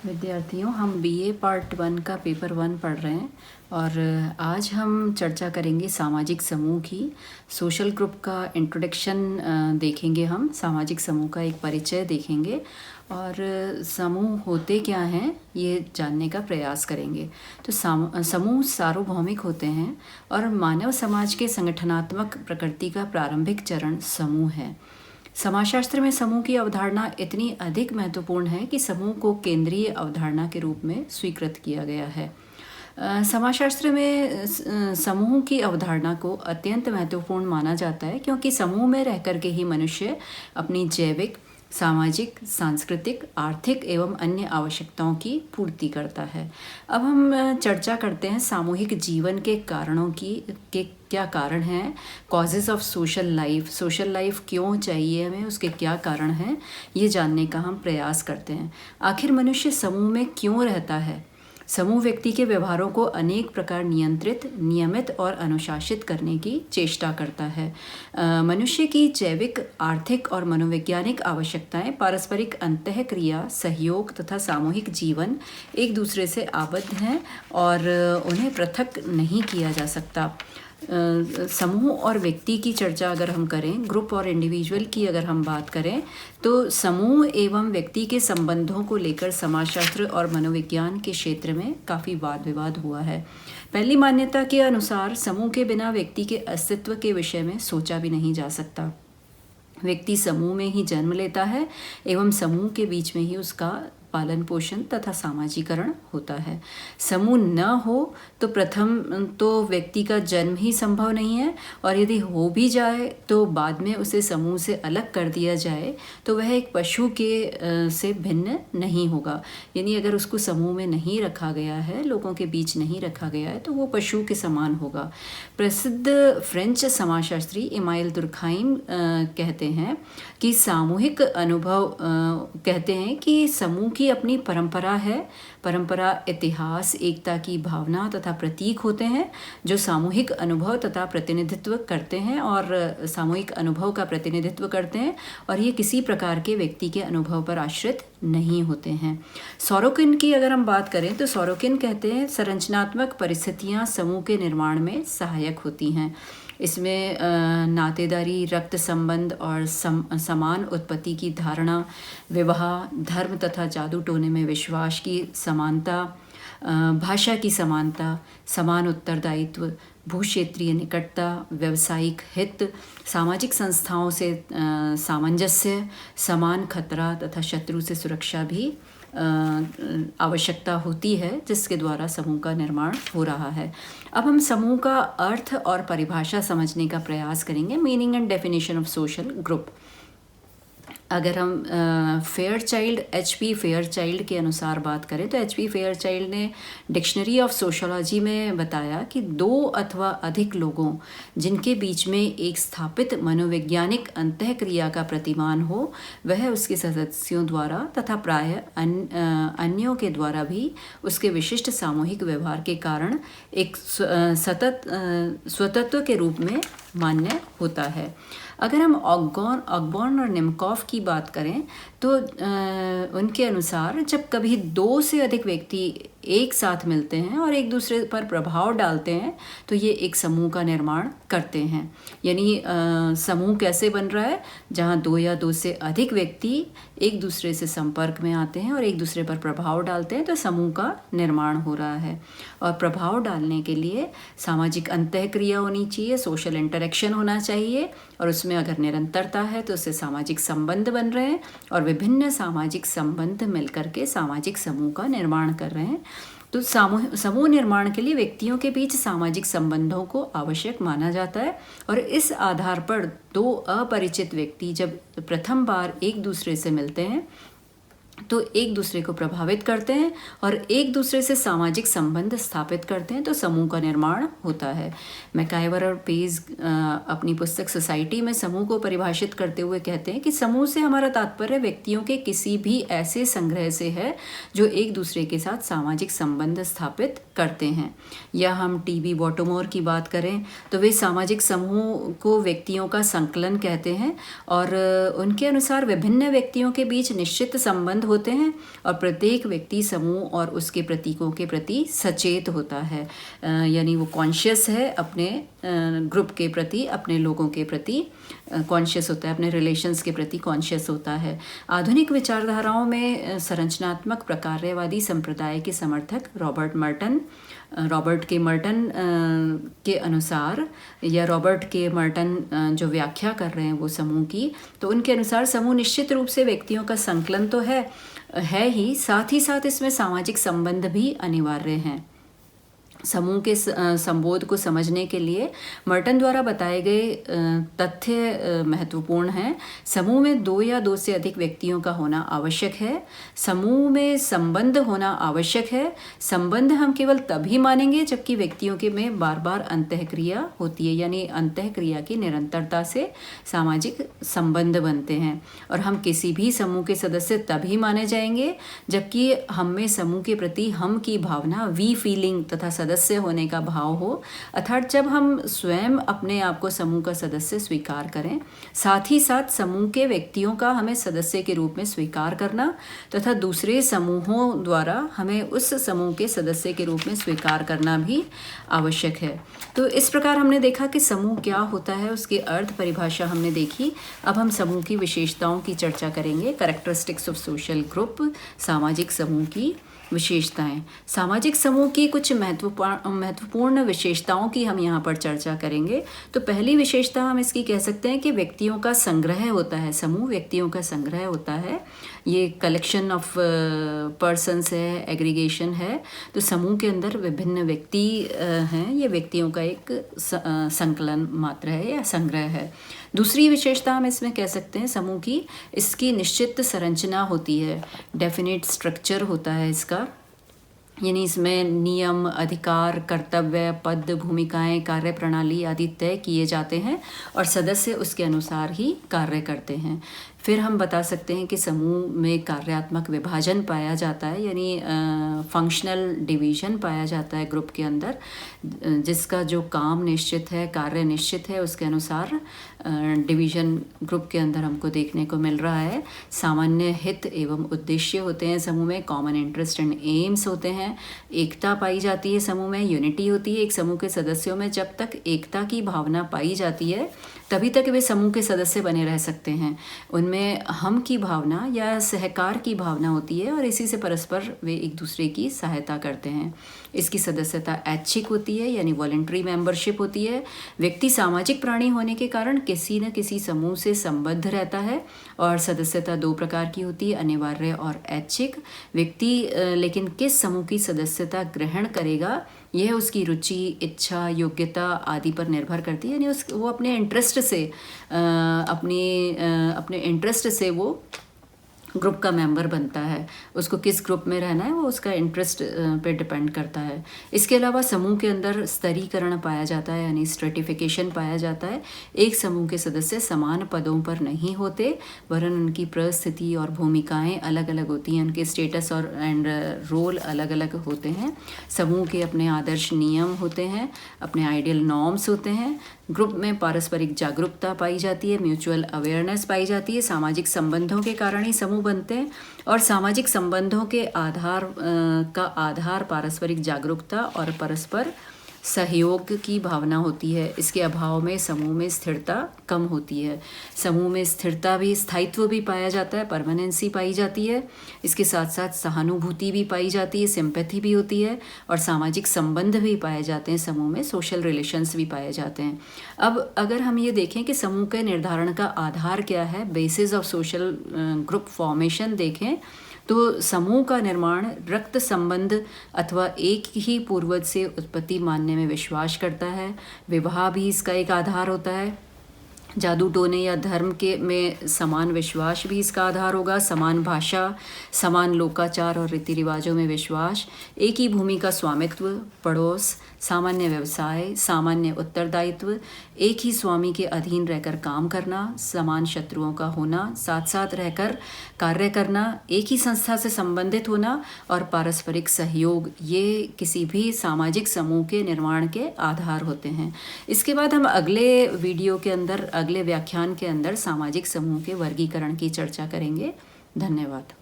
विद्यार्थियों, हम BA part 1 का पेपर 1 पढ़ रहे हैं और आज हम चर्चा करेंगे सामाजिक समूह की। सोशल ग्रुप का इंट्रोडक्शन देखेंगे, हम सामाजिक समूह का एक परिचय देखेंगे और समूह होते क्या हैं ये जानने का प्रयास करेंगे। तो समूह सार्वभौमिक होते हैं और मानव समाज के संगठनात्मक प्रकृति का प्रारंभिक चरण समूह है। समाजशास्त्र में समूह की अवधारणा इतनी अधिक महत्वपूर्ण है कि समूह को केंद्रीय अवधारणा के रूप में स्वीकृत किया गया है। समाजशास्त्र में समूह की अवधारणा को अत्यंत महत्वपूर्ण माना जाता है क्योंकि समूह में रह कर के ही मनुष्य अपनी जैविक, सामाजिक, सांस्कृतिक, आर्थिक एवं अन्य आवश्यकताओं की पूर्ति करता है। अब हम चर्चा करते हैं सामूहिक जीवन के कारणों के क्या कारण हैं। कॉजेज़ ऑफ सोशल लाइफ क्यों चाहिए हमें, उसके क्या कारण हैं, ये जानने का हम प्रयास करते हैं। आखिर मनुष्य समूह में क्यों रहता है। समूह व्यक्ति के व्यवहारों को अनेक प्रकार नियंत्रित, नियमित और अनुशासित करने की चेष्टा करता है। मनुष्य की जैविक, आर्थिक और मनोवैज्ञानिक आवश्यकताएं पारस्परिक अंतःक्रिया, सहयोग तथा सामूहिक जीवन एक दूसरे से आबद्ध हैं और उन्हें पृथक नहीं किया जा सकता। समूह और व्यक्ति की चर्चा अगर हम करें, ग्रुप और इंडिविजुअल की अगर हम बात करें, तो समूह एवं व्यक्ति के संबंधों को लेकर समाजशास्त्र और मनोविज्ञान के क्षेत्र में काफ़ी वाद विवाद हुआ है। पहली मान्यता के अनुसार समूह के बिना व्यक्ति के अस्तित्व के विषय में सोचा भी नहीं जा सकता। व्यक्ति समूह में ही जन्म लेता है एवं समूह के बीच में ही उसका पालन पोषण तथा सामाजिकरण होता है। समूह न हो तो प्रथम तो व्यक्ति का जन्म ही संभव नहीं है और यदि हो भी जाए तो बाद में उसे समूह से अलग कर दिया जाए तो वह एक पशु के से भिन्न नहीं होगा। यानी अगर उसको समूह में नहीं रखा गया है, लोगों के बीच नहीं रखा गया है, तो वो पशु के समान होगा। प्रसिद्ध फ्रेंच समाजशास्त्री इमाइल दुर्खाइम कहते हैं कि सामूहिक अनुभव कहते हैं कि समूह की अपनी परंपरा है। परंपरा, इतिहास, एकता की भावना तथा प्रतीक होते हैं जो सामूहिक अनुभव तथा प्रतिनिधित्व करते हैं और सामूहिक अनुभव का प्रतिनिधित्व करते हैं और ये किसी प्रकार के व्यक्ति के अनुभव पर आश्रित नहीं होते हैं। सोरोकिन की अगर हम बात करें तो सोरोकिन कहते हैं संरचनात्मक परिस्थितियां समूह के निर्माण में सहायक होती हैं। इसमें नातेदारी, रक्त संबंध और समान उत्पत्ति की धारणा, विवाह, धर्म तथा जादू टोने में विश्वास की समानता, भाषा की समानता, समान उत्तरदायित्व, भूक्षेत्रीय निकटता, व्यावसायिक हित, सामाजिक संस्थाओं से सामंजस्य, समान खतरा तथा शत्रु से सुरक्षा भी आवश्यकता होती है जिसके द्वारा समूह का निर्माण हो रहा है। अब हम समूह का अर्थ और परिभाषा समझने का प्रयास करेंगे। Meaning and definition of social group. अगर हम फेयरचाइल्ड, HP फेयरचाइल्ड के अनुसार बात करें तो HP फेयरचाइल्ड ने डिक्शनरी ऑफ सोशोलॉजी में बताया कि दो अथवा अधिक लोगों जिनके बीच में एक स्थापित मनोवैज्ञानिक अंतःक्रिया का प्रतिमान हो, वह उसके सदस्यों द्वारा तथा प्रायः अन्यों के द्वारा भी उसके विशिष्ट सामूहिक व्यवहार के कारण एक स्वतत्व के रूप में मान्य होता है। अगर हम ऑकबॉर्न और निमकॉफ की बात करें तो उनके अनुसार जब कभी दो से अधिक व्यक्ति एक साथ मिलते हैं और एक दूसरे पर प्रभाव डालते हैं तो ये एक समूह का निर्माण करते हैं। यानी समूह कैसे बन रहा है, जहाँ दो या दो से अधिक व्यक्ति एक दूसरे से संपर्क में आते हैं और एक दूसरे पर प्रभाव डालते हैं तो समूह का निर्माण हो रहा है। और प्रभाव डालने के लिए सामाजिक अंतःक्रिया होनी चाहिए, सोशल इंटरेक्शन होना चाहिए और उसमें अगर निरंतरता है तो उससे सामाजिक संबंध बन रहे हैं और विभिन्न सामाजिक संबंध मिलकर के सामाजिक समूह का निर्माण कर रहे हैं। तो समूह निर्माण के लिए व्यक्तियों के बीच सामाजिक संबंधों को आवश्यक माना जाता है और इस आधार पर दो अपरिचित व्यक्ति जब प्रथम बार एक दूसरे से मिलते हैं तो एक दूसरे को प्रभावित करते हैं और एक दूसरे से सामाजिक संबंध स्थापित करते हैं तो समूह का निर्माण होता है। मैकाइवर और पेज अपनी पुस्तक सोसाइटी में समूह को परिभाषित करते हुए कहते हैं कि समूह से हमारा तात्पर्य व्यक्तियों के किसी भी ऐसे संग्रह से है जो एक दूसरे के साथ सामाजिक संबंध स्थापित करते हैं। या हम टीबी बॉटोमोर की बात करें तो वे सामाजिक समूह को व्यक्तियों का संकलन कहते हैं और उनके अनुसार विभिन्न व्यक्तियों के बीच निश्चित संबंध होते हैं और प्रत्येक व्यक्ति समूह और उसके प्रतीकों के प्रति सचेत होता है, यानी वो कॉन्शियस है अपने ग्रुप के प्रति, अपने लोगों के प्रति कॉन्शियस होता है, अपने रिलेशंस के प्रति कॉन्शियस होता है। आधुनिक विचारधाराओं में संरचनात्मक प्रकारवादी संप्रदाय के समर्थक रॉबर्ट के मर्टन के अनुसार, या रॉबर्ट के मर्टन जो व्याख्या कर रहे हैं वो समूह की, तो उनके अनुसार समूह निश्चित रूप से व्यक्तियों का संकलन तो है ही साथ इसमें सामाजिक संबंध भी अनिवार्य हैं। समूह के संबोध को समझने के लिए मर्टन द्वारा बताए गए तथ्य महत्वपूर्ण हैं। समूह में 2 या 2 से अधिक व्यक्तियों का होना आवश्यक है। समूह में संबंध होना आवश्यक है। संबंध हम केवल तभी मानेंगे जबकि व्यक्तियों के में बार बार अंतःक्रिया होती है, यानी अंतःक्रिया की निरंतरता से सामाजिक संबंध बनते हैं। और हम किसी भी समूह के सदस्य तभी माने जाएंगे जबकि हम में समूह के प्रति हम की भावना, वी फीलिंग तथा सदस्य होने का भाव हो, अर्थात जब हम स्वयं अपने आप को समूह का सदस्य स्वीकार करें, साथ ही साथ समूह के व्यक्तियों का हमें सदस्य के रूप में स्वीकार करना तथा दूसरे समूहों द्वारा हमें उस समूह के सदस्य के रूप में स्वीकार करना भी आवश्यक है। तो इस प्रकार हमने देखा कि समूह क्या होता है, उसकी अर्थ परिभाषा हमने देखी। अब हम समूह की विशेषताओं की चर्चा करेंगे। कैरेक्टरिस्टिक्स ऑफ सोशल ग्रुप, सामाजिक समूह की विशेषताएं। सामाजिक समूह की कुछ महत्वपूर्ण विशेषताओं की हम यहाँ पर चर्चा करेंगे। तो पहली विशेषता हम इसकी कह सकते हैं कि व्यक्तियों का संग्रह होता है। समूह व्यक्तियों का संग्रह होता है। ये कलेक्शन ऑफ पर्सन्स है, एग्रीगेशन है। तो समूह के अंदर विभिन्न व्यक्ति हैं, ये व्यक्तियों का एक संकलन मात्र है या संग्रह है। दूसरी विशेषता हम इसमें कह सकते हैं समूह की, इसकी निश्चित संरचना होती है, डेफिनेट स्ट्रक्चर होता है इसका, यानी इसमें नियम, अधिकार, कर्तव्य, पद, भूमिकाएं, कार्य प्रणाली आदि तय किए जाते हैं और सदस्य उसके अनुसार ही कार्य करते हैं। फिर हम बता सकते हैं कि समूह में कार्यात्मक विभाजन पाया जाता है, यानी फंक्शनल डिवीजन पाया जाता है ग्रुप के अंदर, जिसका जो काम निश्चित है, कार्य निश्चित है, उसके अनुसार डिवीजन ग्रुप के अंदर हमको देखने को मिल रहा है। सामान्य हित एवं उद्देश्य होते हैं समूह में, कॉमन इंटरेस्ट एंड एम्स होते हैं। एकता पाई जाती है समूह में, यूनिटी होती है। एक समूह के सदस्यों में जब तक एकता की भावना पाई जाती है तभी तक वे समूह के सदस्य बने रह सकते हैं। उनमें हम की भावना या सहकार की भावना होती है और इसी से परस्पर वे एक दूसरे की सहायता करते हैं। इसकी सदस्यता ऐच्छिक होती है, यानी वॉलंटरी मेंबरशिप होती है। व्यक्ति सामाजिक प्राणी होने के कारण किसी न किसी समूह से संबद्ध रहता है और सदस्यता 2 प्रकार की होती है, अनिवार्य और ऐच्छिक। व्यक्ति लेकिन किस समूह की सदस्यता ग्रहण करेगा यह उसकी रुचि, इच्छा, योग्यता आदि पर निर्भर करती है, यानी वो अपने इंटरेस्ट से अपने इंटरेस्ट से वो ग्रुप का मेंबर बनता है। उसको किस ग्रुप में रहना है वो उसका इंटरेस्ट पे डिपेंड करता है। इसके अलावा समूह के अंदर स्तरीकरण पाया जाता है, यानी स्ट्रेटिफिकेशन पाया जाता है। एक समूह के सदस्य समान पदों पर नहीं होते, वरन उनकी परिस्थिति और भूमिकाएं अलग अलग होती हैं, उनके स्टेटस और रोल अलग अलग होते हैं। समूह के अपने आदर्श नियम होते हैं, अपने आइडियल नॉर्म्स होते हैं। ग्रुप में पारस्परिक जागरूकता पाई जाती है, म्यूचुअल अवेयरनेस पाई जाती है। सामाजिक संबंधों के कारण ही समूह बनते हैं और सामाजिक संबंधों के आधार पारस्परिक जागरूकता और परस्पर सहयोग की भावना होती है। इसके अभाव में समूह में स्थिरता कम होती है। समूह में स्थिरता भी, स्थायित्व भी पाया जाता है, परमानेंसी पाई जाती है। इसके साथ साथ सहानुभूति भी पाई जाती है, सिंपैथी भी होती है और सामाजिक संबंध भी पाए जाते हैं। समूह में सोशल रिलेशंस भी पाए जाते हैं। अब अगर हम ये देखें कि समूह के निर्धारण का आधार क्या है, basis of social group formation देखें, तो समूह का निर्माण रक्त संबंध अथवा एक ही पूर्वज से उत्पत्ति मानने में विश्वास करता है। विवाह भी इसका एक आधार होता है। जादू टोने या धर्म के में समान विश्वास भी इसका आधार होगा। समान भाषा, समान लोकाचार और रीति रिवाजों में विश्वास, एक ही भूमि का स्वामित्व, पड़ोस, सामान्य व्यवसाय, सामान्य उत्तरदायित्व, एक ही स्वामी के अधीन रहकर काम करना, समान शत्रुओं का होना, साथ साथ रहकर कार्य करना, एक ही संस्था से संबंधित होना और पारस्परिक सहयोग, ये किसी भी सामाजिक समूह के निर्माण के आधार होते हैं। इसके बाद हम अगले वीडियो के अंदर, अगले व्याख्यान के अंदर सामाजिक समूह के वर्गीकरण की चर्चा करेंगे। धन्यवाद।